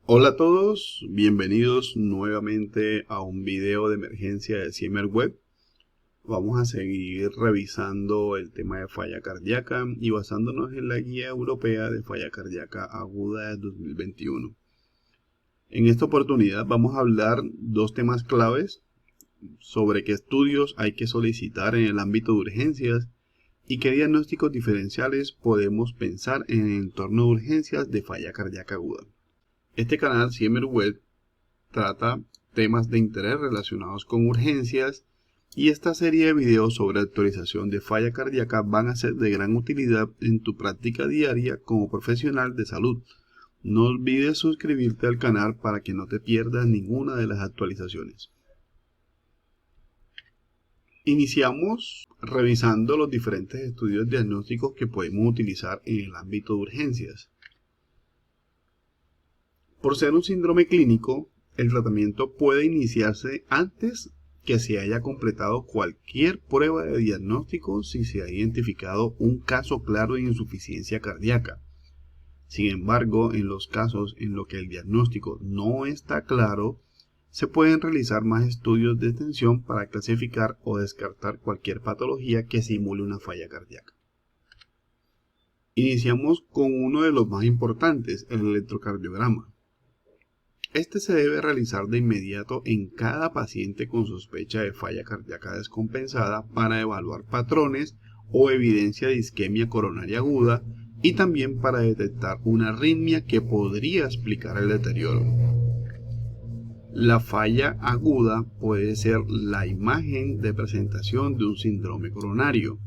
Hola a todos, bienvenidos nuevamente a un video de emergencia de CIEMER-Web. Vamos a seguir revisando el tema de falla cardíaca y basándonos en la guía europea de falla cardíaca aguda de 2021. En esta oportunidad vamos a hablar dos temas claves sobre qué estudios hay que solicitar en el ámbito de urgencias y qué diagnósticos diferenciales podemos pensar en el entorno de urgencias de falla cardíaca aguda. Este canal CIEMER-Web trata temas de interés relacionados con urgencias y esta serie de videos sobre actualización de falla cardíaca van a ser de gran utilidad en tu práctica diaria como profesional de salud. No olvides suscribirte al canal para que no te pierdas ninguna de las actualizaciones. Iniciamos revisando los diferentes estudios diagnósticos que podemos utilizar en el ámbito de urgencias. Por ser un síndrome clínico, el tratamiento puede iniciarse antes que se haya completado cualquier prueba de diagnóstico si se ha identificado un caso claro de insuficiencia cardíaca. Sin embargo, en los casos en los que el diagnóstico no está claro, se pueden realizar más estudios de extensión para clasificar o descartar cualquier patología que simule una falla cardíaca. Iniciamos con uno de los más importantes, el electrocardiograma. Este se debe realizar de inmediato en cada paciente con sospecha de falla cardíaca descompensada para evaluar patrones o evidencia de isquemia coronaria aguda y también para detectar una arritmia que podría explicar el deterioro. La falla aguda puede ser la imagen de presentación de un síndrome coronario.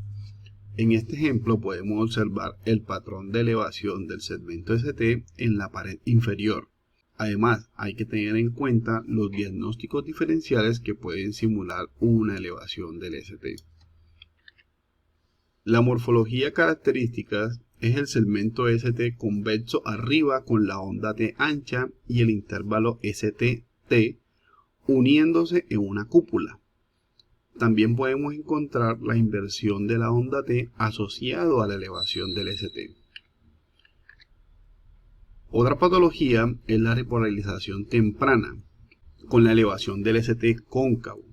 En este ejemplo podemos observar el patrón de elevación del segmento ST en la pared inferior. Además, hay que tener en cuenta los diagnósticos diferenciales que pueden simular una elevación del ST. La morfología característica es el segmento ST convexo arriba con la onda T ancha y el intervalo ST-T uniéndose en una cúpula. También podemos encontrar la inversión de la onda T asociado a la elevación del ST. Otra patología es la repolarización temprana, con la elevación del ST cóncavo,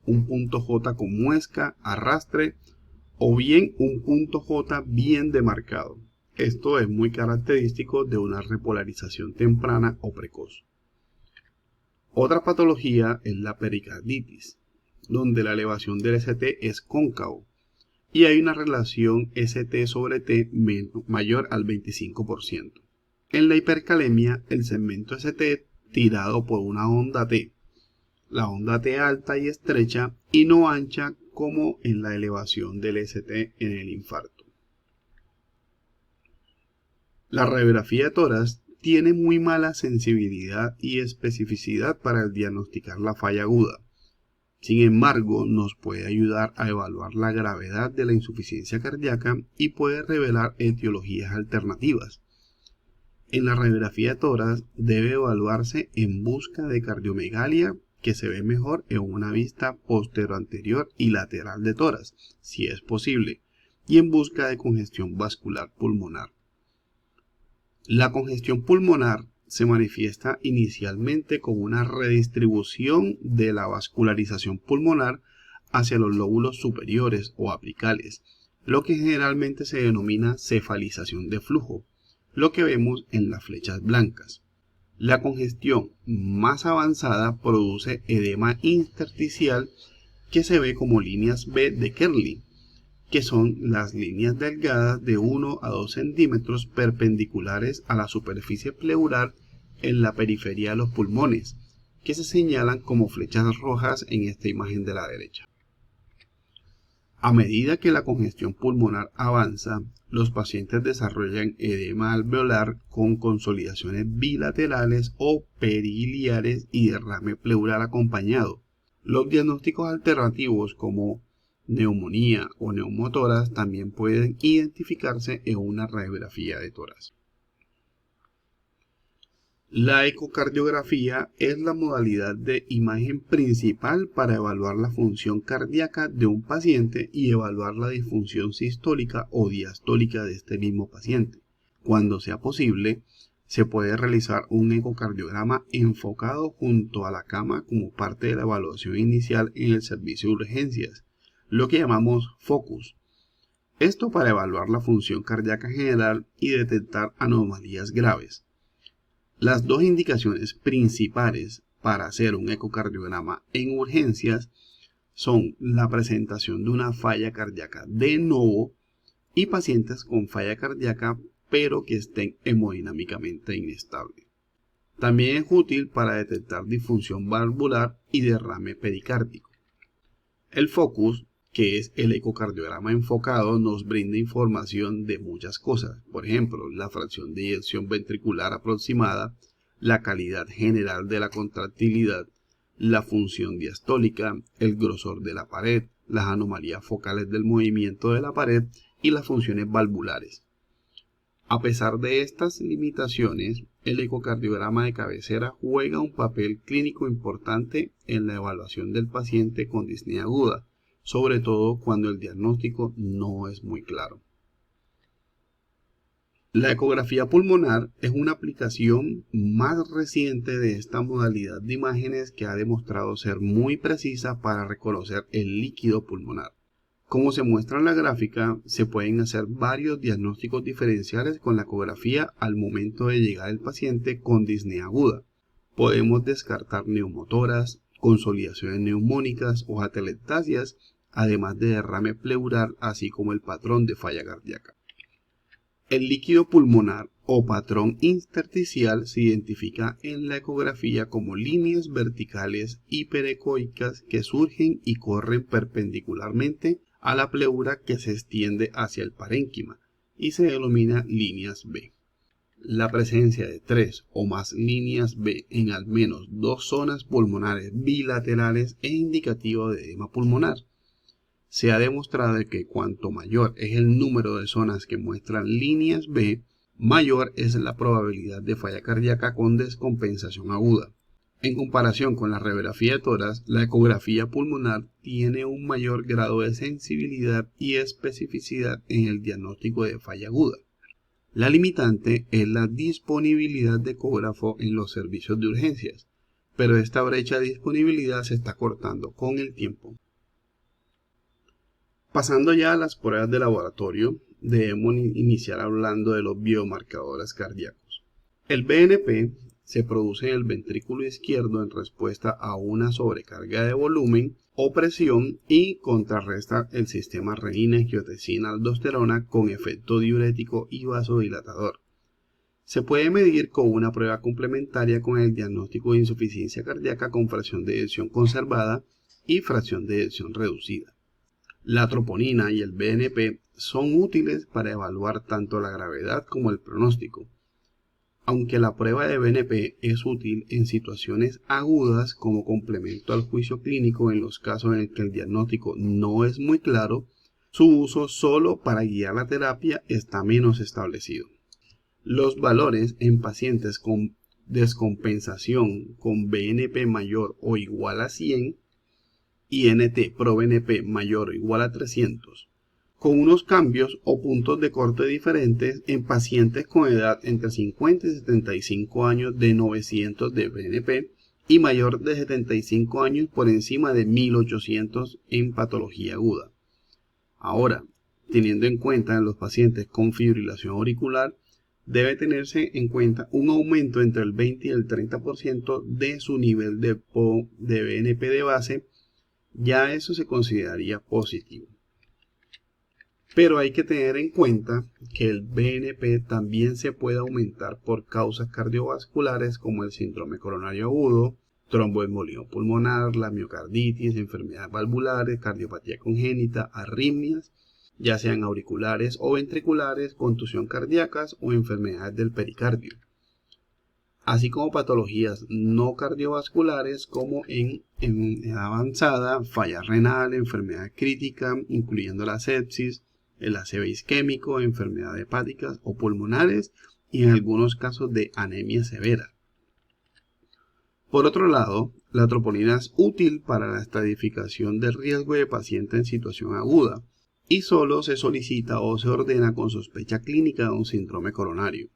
un punto J con muesca, arrastre o bien un punto J bien demarcado. Esto es muy característico de una repolarización temprana o precoz. Otra patología es la pericarditis, donde la elevación del ST es cóncavo y hay una relación ST sobre T mayor al 25%. En la hipercalemia, el segmento ST tirado por una onda T, la onda T alta y estrecha y no ancha como en la elevación del ST en el infarto. La radiografía de tórax tiene muy mala sensibilidad y especificidad para diagnosticar la falla aguda. Sin embargo, nos puede ayudar a evaluar la gravedad de la insuficiencia cardíaca y puede revelar etiologías alternativas. En la radiografía de tórax debe evaluarse en busca de cardiomegalia, que se ve mejor en una vista posterior y lateral de tórax, si es posible, y en busca de congestión vascular pulmonar. La congestión pulmonar se manifiesta inicialmente con una redistribución de la vascularización pulmonar hacia los lóbulos superiores o apicales, lo que generalmente se denomina cefalización de flujo, lo que vemos en las flechas blancas. La congestión más avanzada produce edema intersticial que se ve como líneas B de Kerley, que son las líneas delgadas de 1 a 2 centímetros perpendiculares a la superficie pleural en la periferia de los pulmones, que se señalan como flechas rojas en esta imagen de la derecha. A medida que la congestión pulmonar avanza, los pacientes desarrollan edema alveolar con consolidaciones bilaterales o periliares y derrame pleural acompañado. Los diagnósticos alternativos como neumonía o neumotórax también pueden identificarse en una radiografía de tórax. La ecocardiografía es la modalidad de imagen principal para evaluar la función cardíaca de un paciente y evaluar la disfunción sistólica o diastólica de este mismo paciente. Cuando sea posible, Se puede realizar un ecocardiograma enfocado junto a la cama como parte de la evaluación inicial en el servicio de urgencias, lo que llamamos focus. Esto para evaluar la función cardíaca general y detectar anomalías graves. Las dos indicaciones principales para hacer un ecocardiograma en urgencias son la presentación de una falla cardíaca de novo y pacientes con falla cardíaca pero que estén hemodinámicamente inestables. También es útil para detectar disfunción valvular y derrame pericárdico. El focus, que es el ecocardiograma enfocado, nos brinda información de muchas cosas, por ejemplo, la fracción de eyección ventricular aproximada, la calidad general de la contractilidad, la función diastólica, el grosor de la pared, las anomalías focales del movimiento de la pared y las funciones valvulares. A pesar de estas limitaciones, el ecocardiograma de cabecera juega un papel clínico importante en la evaluación del paciente con disnea aguda, sobre todo cuando el diagnóstico no es muy claro. La ecografía pulmonar es una aplicación más reciente de esta modalidad de imágenes que ha demostrado ser muy precisa para reconocer el líquido pulmonar. Como se muestra en la gráfica, se pueden hacer varios diagnósticos diferenciales con la ecografía al momento de llegar el paciente con disnea aguda. Podemos descartar neumotoras, consolidaciones neumónicas o atelectasias, además de derrame pleural, así como el patrón de falla cardíaca. El líquido pulmonar o patrón intersticial se identifica en la ecografía como líneas verticales hiperecoicas que surgen y corren perpendicularmente a la pleura que se extiende hacia el parénquima y se denomina líneas B. La presencia de 3 o más líneas B en al menos 2 zonas pulmonares bilaterales es indicativo de edema pulmonar. Se ha demostrado que cuanto mayor es el número de zonas que muestran líneas B, mayor es la probabilidad de falla cardíaca con descompensación aguda. En comparación con la radiografía de tórax, la ecografía pulmonar tiene un mayor grado de sensibilidad y especificidad en el diagnóstico de falla aguda. La limitante es la disponibilidad de ecógrafo en los servicios de urgencias, pero esta brecha de disponibilidad se está cortando con el tiempo. Pasando ya a las pruebas de laboratorio, debemos iniciar hablando de los biomarcadores cardíacos. El BNP se produce en el ventrículo izquierdo en respuesta a una sobrecarga de volumen o presión y contrarresta el sistema renina-angiotensina-aldosterona con efecto diurético y vasodilatador. Se puede medir con una prueba complementaria con el diagnóstico de insuficiencia cardíaca con fracción de eyección conservada y fracción de eyección reducida. La troponina y el BNP son útiles para evaluar tanto la gravedad como el pronóstico. Aunque la prueba de BNP es útil en situaciones agudas como complemento al juicio clínico en los casos en que el diagnóstico no es muy claro, su uso solo para guiar la terapia está menos establecido. Los valores en pacientes con descompensación con BNP mayor o igual a 100 y NT-proBNP mayor o igual a 300, con unos cambios o puntos de corte diferentes en pacientes con edad entre 50 y 75 años de 900 de BNP y mayor de 75 años por encima de 1800 en patología aguda. Ahora, teniendo en cuenta en los pacientes con fibrilación auricular, debe tenerse en cuenta un aumento entre el 20 y el 30% de su nivel de BNP de base. Ya eso se consideraría positivo. Pero hay que tener en cuenta que el BNP también se puede aumentar por causas cardiovasculares como el síndrome coronario agudo, tromboembolismo pulmonar, la miocarditis, enfermedades valvulares, cardiopatía congénita, arritmias, ya sean auriculares o ventriculares, contusión cardíacas o enfermedades del pericardio, así como patologías no cardiovasculares como en edad avanzada, falla renal, enfermedad crítica, incluyendo la sepsis, el ACV isquémico, enfermedades hepáticas o pulmonares y en algunos casos de anemia severa. Por otro lado, la troponina es útil para la estratificación del riesgo de paciente en situación aguda y solo se solicita o se ordena con sospecha clínica de un síndrome coronario.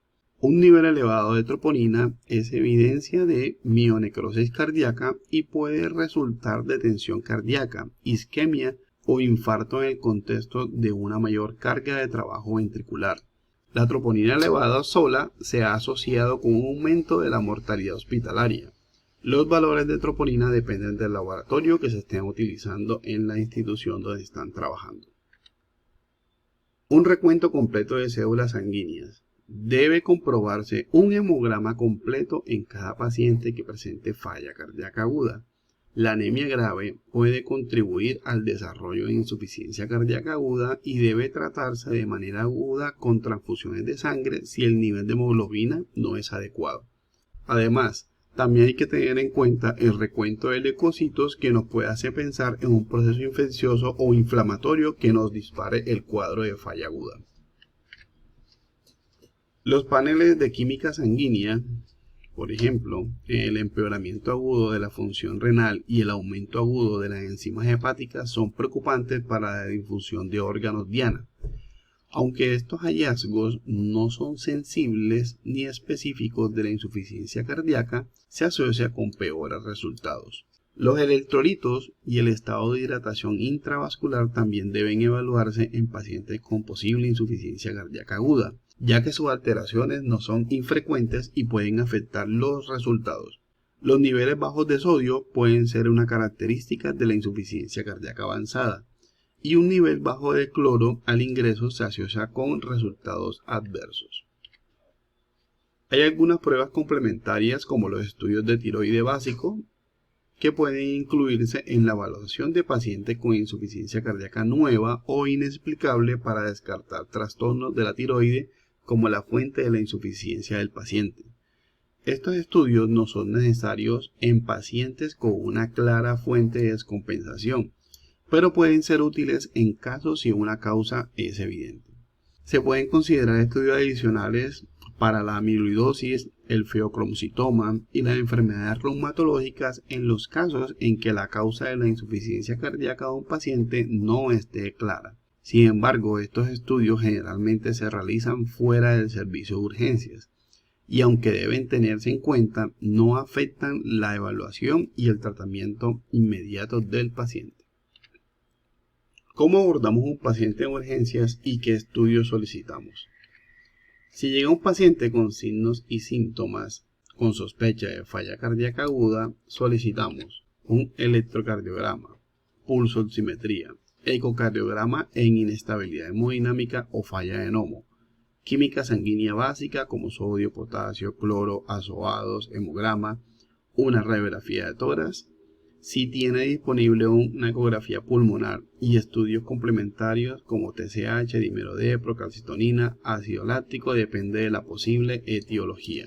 Un nivel elevado de troponina es evidencia de mionecrosis cardíaca y puede resultar de tensión cardíaca, isquemia o infarto en el contexto de una mayor carga de trabajo ventricular. La troponina elevada sola se ha asociado con un aumento de la mortalidad hospitalaria. Los valores de troponina dependen del laboratorio que se estén utilizando en la institución donde están trabajando. Un recuento completo de células sanguíneas. Debe comprobarse un hemograma completo en cada paciente que presente falla cardíaca aguda. La anemia grave puede contribuir al desarrollo de insuficiencia cardíaca aguda y debe tratarse de manera aguda con transfusiones de sangre si el nivel de hemoglobina no es adecuado. Además, también hay que tener en cuenta el recuento de leucocitos que nos puede hacer pensar en un proceso infeccioso o inflamatorio que nos dispare el cuadro de falla aguda. Los paneles de química sanguínea, por ejemplo, el empeoramiento agudo de la función renal y el aumento agudo de las enzimas hepáticas son preocupantes para la difusión de órganos diana. Aunque estos hallazgos no son sensibles ni específicos de la insuficiencia cardíaca, se asocia con peores resultados. Los electrolitos y el estado de hidratación intravascular también deben evaluarse en pacientes con posible insuficiencia cardíaca aguda, ya que sus alteraciones no son infrecuentes y pueden afectar los resultados. Los niveles bajos de sodio pueden ser una característica de la insuficiencia cardíaca avanzada, y un nivel bajo de cloro al ingreso se asocia con resultados adversos. Hay algunas pruebas complementarias como los estudios de tiroide básico que pueden incluirse en la evaluación de pacientes con insuficiencia cardíaca nueva o inexplicable para descartar trastornos de la tiroide como la fuente de la insuficiencia del paciente. Estos estudios no son necesarios en pacientes con una clara fuente de descompensación, pero pueden ser útiles en casos si una causa es evidente. Se pueden considerar estudios adicionales para la amiloidosis, el feocromocitoma y las enfermedades reumatológicas en los casos en que la causa de la insuficiencia cardíaca de un paciente no esté clara. Sin embargo, estos estudios generalmente se realizan fuera del servicio de urgencias y aunque deben tenerse en cuenta, no afectan la evaluación y el tratamiento inmediato del paciente. ¿Cómo abordamos un paciente en urgencias y qué estudios solicitamos? Si llega un paciente con signos y síntomas con sospecha de falla cardíaca aguda, solicitamos un electrocardiograma, pulso oximetría, ecocardiograma en inestabilidad hemodinámica o falla de Nomo, química sanguínea básica como sodio, potasio, cloro, azoados, hemograma, una radiografía de tórax. Si tiene disponible una ecografía pulmonar y estudios complementarios como TSH, dímero D, procalcitonina, ácido láctico, depende de la posible etiología.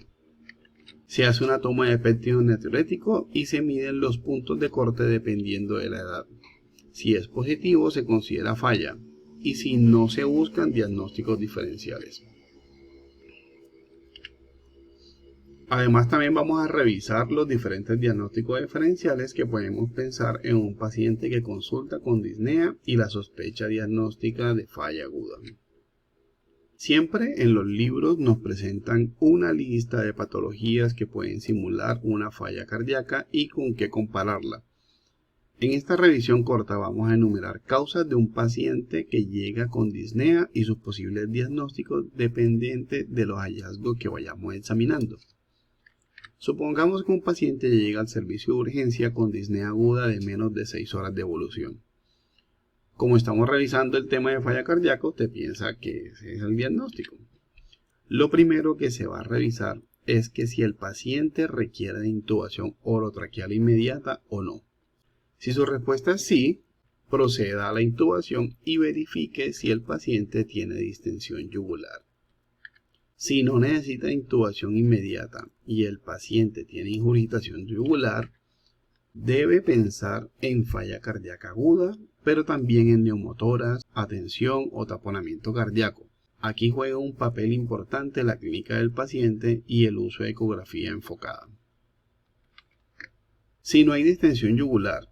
Se hace una toma de péptido natriurético y se miden los puntos de corte dependiendo de la edad. Si es positivo se considera falla y si no se buscan diagnósticos diferenciales. Además también vamos a revisar los diferentes diagnósticos diferenciales que podemos pensar en un paciente que consulta con disnea y la sospecha diagnóstica de falla aguda. Siempre en los libros nos presentan una lista de patologías que pueden simular una falla cardíaca y con qué compararla. En esta revisión corta vamos a enumerar causas de un paciente que llega con disnea y sus posibles diagnósticos dependientes de los hallazgos que vayamos examinando. Supongamos que un paciente llega al servicio de urgencia con disnea aguda de menos de 6 horas de evolución. Como estamos revisando el tema de falla cardíaca, usted piensa que ese es el diagnóstico. Lo primero que se va a revisar es que si el paciente requiere de intubación orotraqueal inmediata o no. Si su respuesta es sí, proceda a la intubación y verifique si el paciente tiene distensión yugular. Si no necesita intubación inmediata y el paciente tiene ingurgitación yugular, debe pensar en falla cardíaca aguda, pero también en neumotoras, atención o taponamiento cardíaco. Aquí juega un papel importante la clínica del paciente y el uso de ecografía enfocada. Si no hay distensión yugular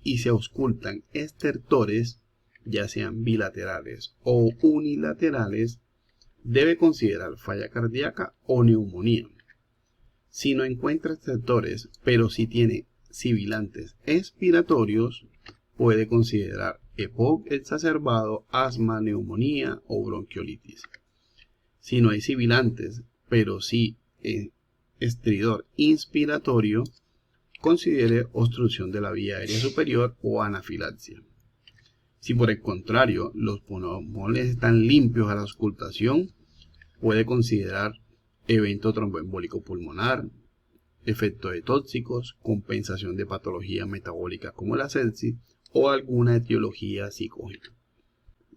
y se auscultan estertores, ya sean bilaterales o unilaterales, debe considerar falla cardíaca o neumonía. Si no encuentra estertores, pero sí tiene sibilantes expiratorios, puede considerar EPOC exacerbado, asma, neumonía o bronquiolitis. Si no hay sibilantes, pero sí estridor inspiratorio, considere obstrucción de la vía aérea superior o anafilaxia. Si por el contrario los pulmones están limpios a la auscultación, puede considerar evento tromboembólico pulmonar, efecto de tóxicos, compensación de patología metabólica como la sepsis o alguna etiología psicógena.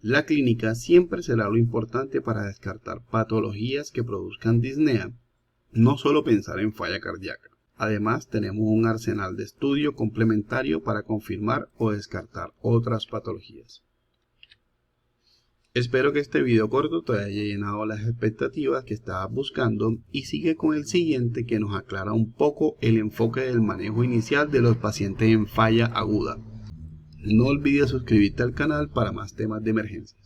La clínica siempre será lo importante para descartar patologías que produzcan disnea, no solo pensar en falla cardíaca. Además, tenemos un arsenal de estudio complementario para confirmar o descartar otras patologías. Espero que este video corto te haya llenado las expectativas que estabas buscando y sigue con el siguiente que nos aclara un poco el enfoque del manejo inicial de los pacientes en falla aguda. No olvides suscribirte al canal para más temas de emergencias.